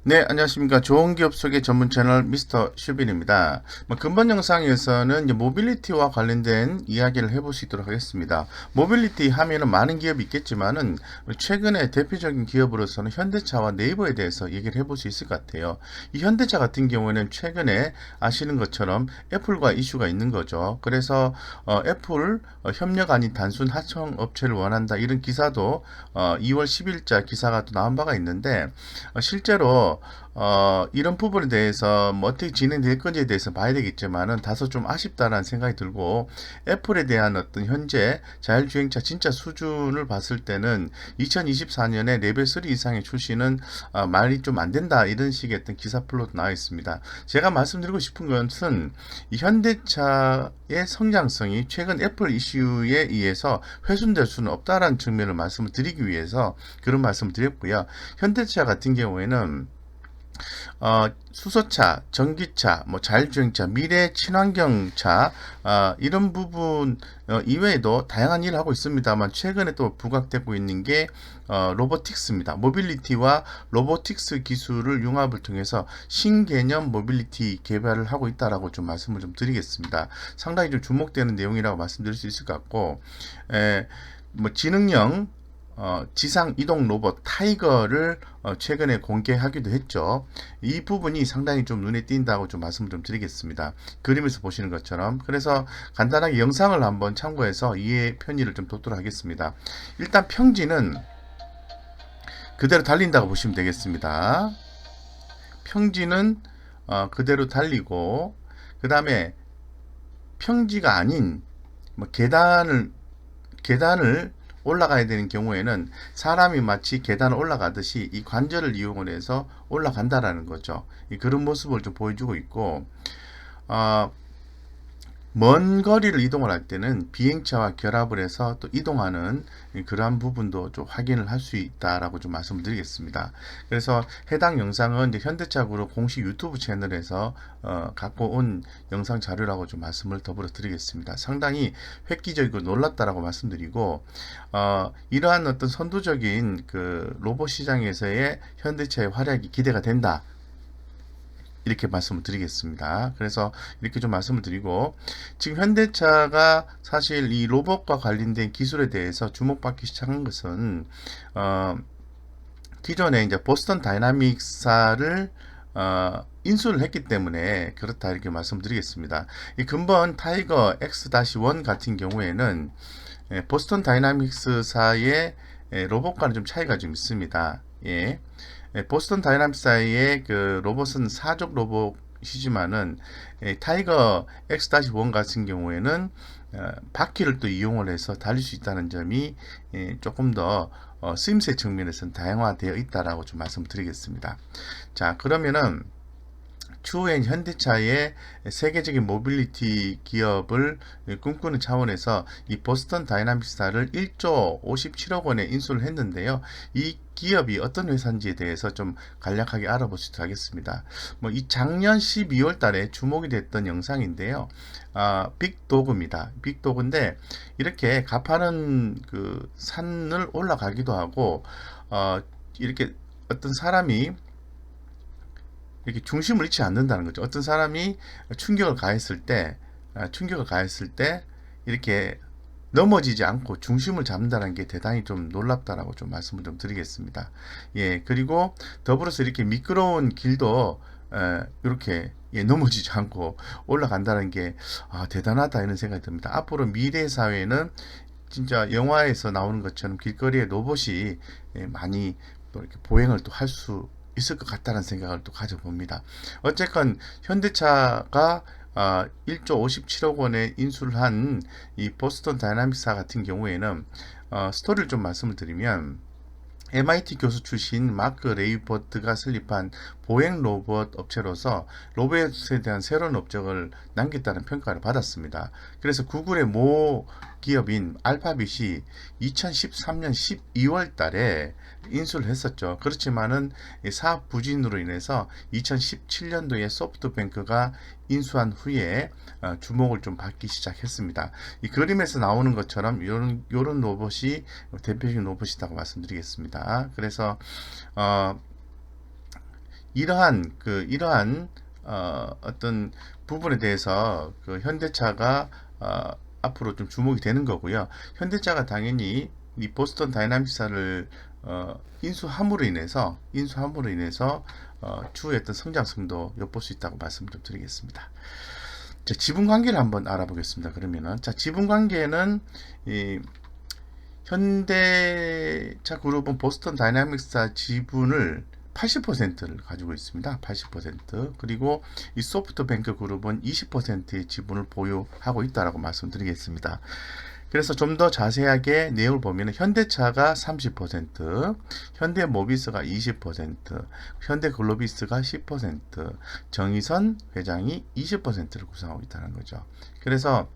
네, 안녕하십니까. 좋은 기업 소개 전문 채널 미스터 슈빈입니다. 근본 영상에서는 이제 모빌리티와 관련된 이야기를 해볼 수 있도록 하겠습니다. 모빌리티 하면은 많은 기업이 있겠지만은 최근에 대표적인 기업으로서는 현대차와 네이버에 대해서 얘기를 해볼 수 있을 것 같아요. 이 현대차 같은 경우에는 최근에 아시는 것처럼 애플과 이슈가 있는 거죠. 그래서 애플 협력 아닌 단순 하청 업체를 원한다 이런 기사도 2월 10일자 기사가 또 나온 바가 있는데 실제로 이런 부분에 대해서 뭐 어떻게 진행될 건지에 대해서 봐야 되겠지만은 다소 좀 아쉽다라는 생각이 들고 애플에 대한 어떤 현재 자율주행차 진짜 수준을 봤을 때는 2024년에 레벨 3 이상의 출시는 말이 좀 안 된다 이런 식의 어떤 기사 플롯 나와 있습니다. 제가 말씀드리고 싶은 것은 이 현대차의 성장성이 최근 애플 이슈에 의해서 훼손될 수는 없다라는 측면을 말씀을 드리기 위해서 그런 말씀을 드렸고요. 현대차 같은 경우에는 수소차, 전기차, 뭐 자율주행차, 미래 친환경차 이런 부분 이외에도 다양한 일을 하고 있습니다만 최근에 또 부각되고 있는 게 로보틱스입니다. 모빌리티와 로보틱스 기술을 융합을 통해서 신개념 모빌리티 개발을 하고 있다라고 좀 말씀을 좀 드리겠습니다. 상당히 좀 주목되는 내용이라고 말씀드릴 수 있을 것 같고 뭐 지능형 지상 이동 로봇 타이거를 최근에 공개하기도 했죠. 이 부분이 상당히 좀 눈에 띈다고 좀 말씀을 좀 드리겠습니다. 그림에서 보시는 것처럼. 그래서 간단하게 영상을 한번 참고해서 이해 편의를 좀 돕도록 하겠습니다. 일단 평지는 그대로 달린다고 보시면 되겠습니다. 평지는 그대로 달리고 그 다음에 평지가 아닌 뭐 계단을 올라가야 되는 경우에는 사람이 마치 계단을 올라가듯이 이 관절을 이용을 해서 올라간다라는 거죠. 그런 모습을 좀 보여주고 있고 어, 먼 거리를 이동을 할 때는 비행차와 결합을 해서 또 이동하는 그러한 부분도 좀 확인을 할 수 있다라고 좀 말씀을 드리겠습니다. 그래서 해당 영상은 이제 현대차 그룹 공식 유튜브 채널에서 갖고 온 영상 자료라고 좀 말씀을 더불어 드리겠습니다. 상당히 획기적이고 놀랍다라고 말씀드리고 이러한 어떤 선도적인 그 로봇 시장에서의 현대차의 활약이 기대가 된다. 이렇게 말씀을 드리겠습니다. 그래서 이렇게 좀 말씀을 드리고 지금 현대차가 사실 이 로봇과 관련된 기술에 대해서 주목받기 시작한 것은 기존에 이제 보스턴 다이나믹사를 인수를 했기 때문에 그렇다 이렇게 말씀드리겠습니다. 이 근본 타이거 X-1 같은 경우에는 보스턴 다이나믹스사의 로봇과는 좀 차이가 좀 있습니다. 예. 보스턴 다이나믹스사의 그 로봇은 사족 로봇이지만은 타이거 X-1 같은 경우에는 바퀴를 또 이용을 해서 달릴 수 있다는 점이 조금 더 쓰임새 측면에서는 다양화되어 있다라고 좀 말씀드리겠습니다. 자, 그러면은 추후엔 현대차의 세계적인 모빌리티 기업을 꿈꾸는 차원에서 이 보스턴 다이나믹스사를 1조 57억 원에 인수를 했는데요. 이 기업이 어떤 회사인지에 대해서 좀 간략하게 알아보시도록 하겠습니다. 뭐 이 작년 12월 달에 주목이 됐던 영상인데요. 빅도그입니다. 빅도그인데 이렇게 가파른 그 산을 올라가기도 하고 이렇게 어떤 사람이 이렇게 중심을 잃지 않는다는 거죠. 어떤 사람이 충격을 가했을 때 이렇게 넘어지지 않고 중심을 잡는다는 게 대단히 좀 놀랍다라고 좀 말씀을 좀 드리겠습니다. 예, 그리고 더불어서 이렇게 미끄러운 길도 이렇게 넘어지지 않고 올라간다는 게 대단하다 이런 생각이 듭니다. 앞으로 미래 사회는 진짜 영화에서 나오는 것처럼 길거리에 로봇이 많이 또 이렇게 보행을 또 할 수 있을 것 같다는 생각을 또 가져봅니다. 어쨌건 현대차가 1조 57억 원에 인수를 한 이 보스턴 다이나믹사 같은 경우에는 스토리를 좀 말씀을 드리면 MIT 교수 출신 마크 레이버트가 설립한 보행 로봇 업체로서 로봇에 대한 새로운 업적을 남겼다는 평가를 받았습니다. 그래서 구글의 모 기업인 알파빗이 2013년 12월 달에 인수를 했었죠. 그렇지만은 사업 부진으로 인해서 2017년도에 소프트뱅크가 인수한 후에 주목을 좀 받기 시작했습니다. 이 그림에서 나오는 것처럼 이런 로봇이 대표적인 로봇이라고 말씀드리겠습니다. 그래서 이러한 어떤 부분에 대해서 그 현대차가 앞으로 좀 주목이 되는 거고요. 현대차가 당연히 이 보스턴 다이나믹사를 인수함으로 인해서 추후에 어떤 성장성도 엿볼 수 있다고 말씀 좀 드리겠습니다. 자, 지분 관계를 한번 알아보겠습니다. 그러면은 자, 지분 관계는 이 현대차 그룹은 보스턴 다이나믹사 지분을 80%를 가지고 있습니다. 80%. 그리고 이 소프트뱅크 그룹은 20%의 지분을 보유하고 있다라고 말씀드리겠습니다. 그래서 좀 더 자세하게 내용을 보면 현대차가 30%, 현대모비스가 20%, 현대글로비스가 10%, 정의선 회장이 20%를 구성하고 있다는 거죠. 그래서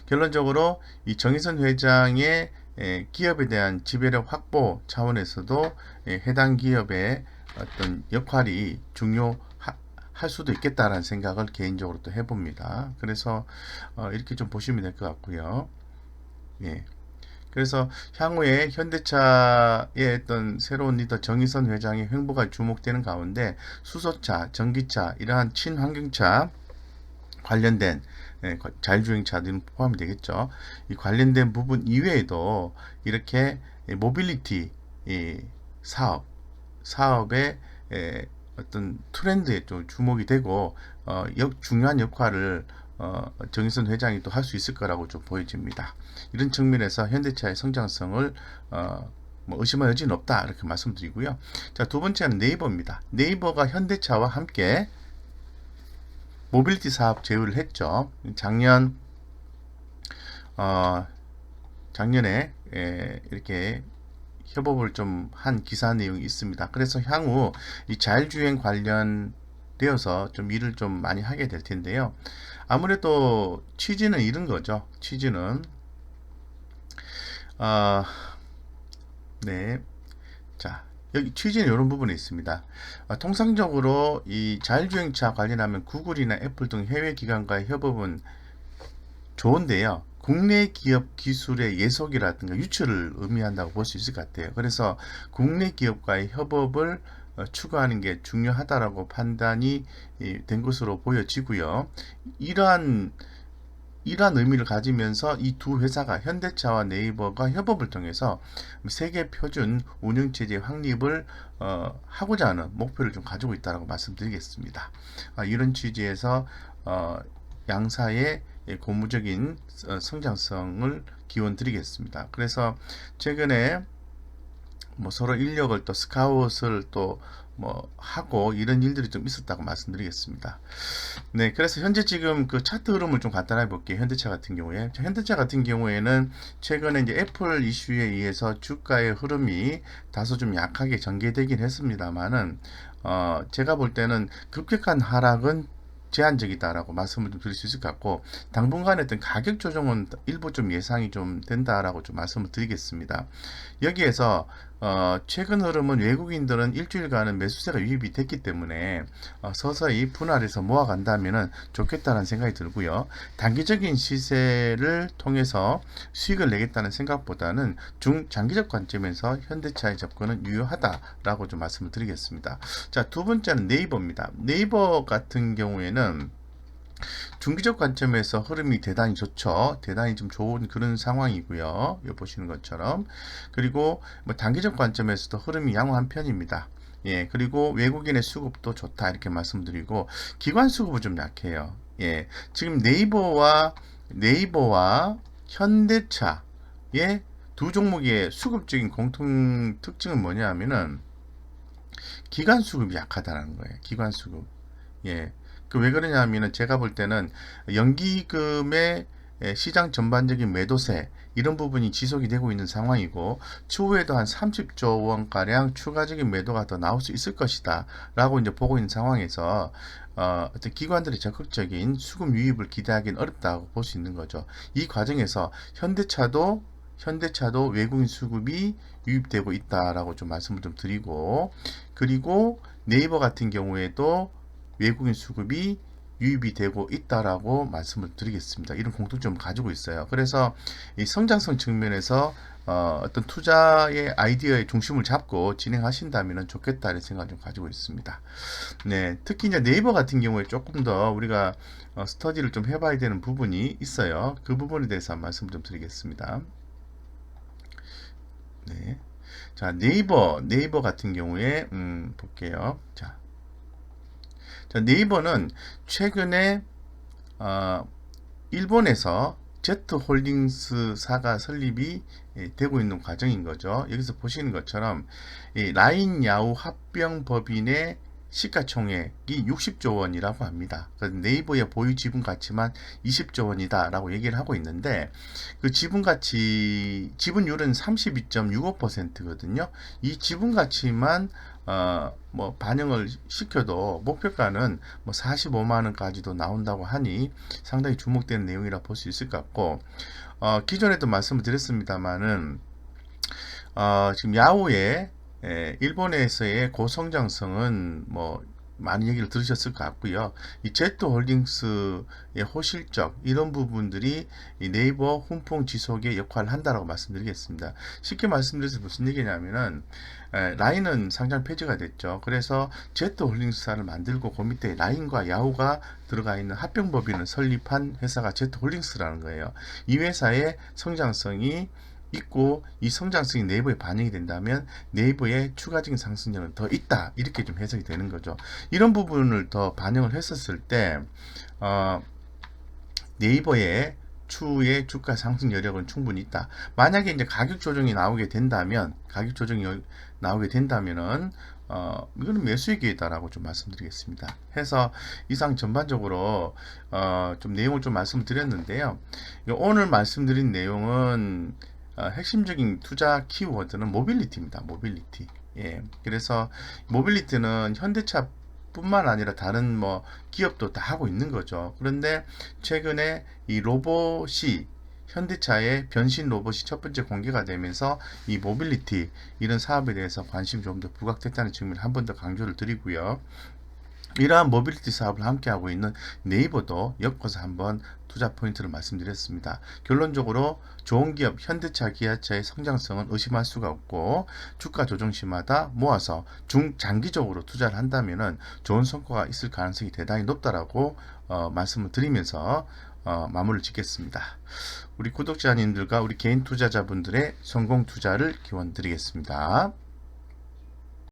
결론적으로 이 정의선 회장의 기업에 대한 지배력 확보 차원에서도 해당 기업의 어떤 역할이 중요할 수도 있겠다라는 생각을 개인적으로 또 해봅니다. 그래서 이렇게 좀 보시면 될 것 같고요. 예. 그래서 향후에 현대차의 어떤 새로운 리더 정의선 회장의 횡보가 주목되는 가운데 수소차, 전기차, 이러한 친환경차 관련된 자율주행차들은 포함이 되겠죠. 이 관련된 부분 이외에도 이렇게 모빌리티 사업의 어떤 트렌드에 좀 주목이 되고 중요한 역할을 정의선 회장이 또 할 수 있을 거라고 좀 보여집니다. 이런 측면에서 현대차의 성장성을 뭐 의심할 여지는 없다 이렇게 말씀드리고요. 자, 두 번째는 네이버입니다. 네이버가 현대차와 함께 모빌리티 사업 제휴를 했죠. 작년에 이렇게 협업을 좀 한 기사 내용이 있습니다. 그래서 향후 이 자율주행 관련되어서 좀 일을 좀 많이 하게 될 텐데요. 아무래도 취지는 이런 거죠. 취지는 네. 자, 여기 취지는 이런 부분이 있습니다. 통상적으로 이 자율주행차 관련하면 구글이나 애플 등 해외 기관과의 협업은 좋은데요. 국내 기업 기술의 예속이라든가 유출을 의미한다고 볼 수 있을 것 같아요. 그래서 국내 기업과의 협업을 추구하는 게 중요하다라고 판단이 된 것으로 보여지고요. 이러한 의미를 가지면서 이 두 회사가 현대차와 네이버가 협업을 통해서 세계 표준 운영체제 확립을 하고자 하는 목표를 좀 가지고 있다고 말씀드리겠습니다. 이런 취지에서 양사의 고무적인 성장성을 기원 드리겠습니다. 그래서 최근에 뭐 서로 인력을 또 스카웃을 또 뭐 하고 이런 일들이 좀 있었다고 말씀드리겠습니다. 네, 그래서 현재 지금 그 차트 흐름을 좀 간단하게 볼게요. 현대차 같은 경우에. 현대차 같은 경우에는 최근에 이제 애플 이슈에 의해서 주가의 흐름이 다소 좀 약하게 전개되긴 했습니다만은, 제가 볼 때는 급격한 하락은 제한적이다라고 말씀을 좀 드릴 수 있을 것 같고, 당분간의 어떤 가격 조정은 일부 좀 예상이 좀 된다라고 좀 말씀을 드리겠습니다. 여기에서 최근 흐름은 외국인들은 일주일간은 매수세가 유입이 됐기 때문에 서서히 분할해서 모아간다면 좋겠다는 생각이 들고요. 단기적인 시세를 통해서 수익을 내겠다는 생각보다는 중장기적 관점에서 현대차의 접근은 유효하다라고 좀 말씀을 드리겠습니다. 자, 두 번째는 네이버입니다. 네이버 같은 경우에는 중기적 관점에서 흐름이 대단히 좋죠. 대단히 좀 좋은 그런 상황이고요. 여기 보시는 것처럼. 그리고 뭐 단기적 관점에서도 흐름이 양호한 편입니다. 예, 그리고 외국인의 수급도 좋다 이렇게 말씀드리고 기관 수급은 좀 약해요. 예, 지금 네이버와 현대차의 두 종목의 수급적인 공통 특징은 뭐냐 하면은 기관 수급이 약하다는 거예요. 기관 수급. 예. 그 왜 그러냐 하면은 제가 볼 때는 연기금의 시장 전반적인 매도세 이런 부분이 지속이 되고 있는 상황이고 추후에도 한 30조 원 가량 추가적인 매도가 더 나올 수 있을 것이다 라고 이제 보고 있는 상황에서 어떤 기관들의 적극적인 수급 유입을 기대하기는 어렵다고 볼 수 있는 거죠. 이 과정에서 현대차도 외국인 수급이 유입되고 있다라고 좀 말씀을 좀 드리고, 그리고 네이버 같은 경우에도 외국인 수급이 유입이 되고 있다라고 말씀을 드리겠습니다. 이런 공통점을 가지고 있어요. 그래서 이 성장성 측면에서 어떤 투자의 아이디어의 중심을 잡고 진행하신다면 좋겠다 이런 생각을 좀 가지고 있습니다. 네, 특히 이제 네이버 같은 경우에 조금 더 우리가 스터디를 좀 해봐야 되는 부분이 있어요. 그 부분에 대해서 말씀 좀 드리겠습니다. 네, 자 네이버 같은 경우에 볼게요. 자 네이버는 최근에 어, 일본에서 Z홀딩스사가 설립이 되고 있는 과정인 거죠. 여기서 보시는 것처럼 라인 야후 합병법인의 시가총액이 60조 원이라고 합니다. 네이버의 보유 지분 가치만 20조 원이다 라고 얘기를 하고 있는데, 그 지분 가치, 지분율은 32.65%거든요. 이 지분 가치만 뭐 반영을 시켜도 목표가는 뭐 45만원까지도 나온다고 하니 상당히 주목되는 내용이라 볼 수 있을 것 같고, 기존에도 말씀을 드렸습니다만은 지금 야후의 일본에서의 고성장성은 뭐 많은 얘기를 들으셨을 것 같고요. 이 Z홀딩스의 호실적 이런 부분들이 이 네이버 훈풍 지속의 역할을 한다라고 말씀드리겠습니다. 쉽게 말씀드려서 무슨 얘기냐면은 라인은 상장 폐지가 됐죠. 그래서 Z홀딩스사를 만들고 그 밑에 라인과 야후가 들어가 있는 합병법인을 설립한 회사가 Z홀딩스라는 거예요. 이 회사의 성장성이 있고 이 성장성이 네이버에 반영이 된다면 네이버의 추가적인 상승률은 더 있다 이렇게 좀 해석이 되는 거죠. 이런 부분을 더 반영을 했었을 때 네이버의 추후의 주가 상승 여력은 충분히 있다. 만약에 이제 가격 조정이 나오게 된다면은 이거는 매수의 기회다라고 좀 말씀드리겠습니다. 해서 이상 전반적으로 좀 내용을 좀 말씀드렸는데요. 오늘 말씀드린 내용은 핵심적인 투자 키워드는 모빌리티입니다. 모빌리티. 예. 그래서 모빌리티는 현대차 뿐만 아니라 다른 뭐 기업도 다 하고 있는 거죠. 그런데 최근에 이 로봇이 현대차의 변신 로봇이 첫 번째 공개가 되면서 이 모빌리티 이런 사업에 대해서 관심이 좀 더 부각됐다는 측면을 한 번 더 강조를 드리고요. 이러한 모빌리티 사업을 함께하고 있는 네이버도 엮어서 한번 투자 포인트를 말씀드렸습니다. 결론적으로 좋은 기업 현대차, 기아차의 성장성은 의심할 수가 없고 주가 조정 시마다 모아서 중장기적으로 투자를 한다면 좋은 성과가 있을 가능성이 대단히 높다라고 말씀을 드리면서 마무리를 짓겠습니다. 우리 구독자님들과 우리 개인 투자자분들의 성공 투자를 기원 드리겠습니다.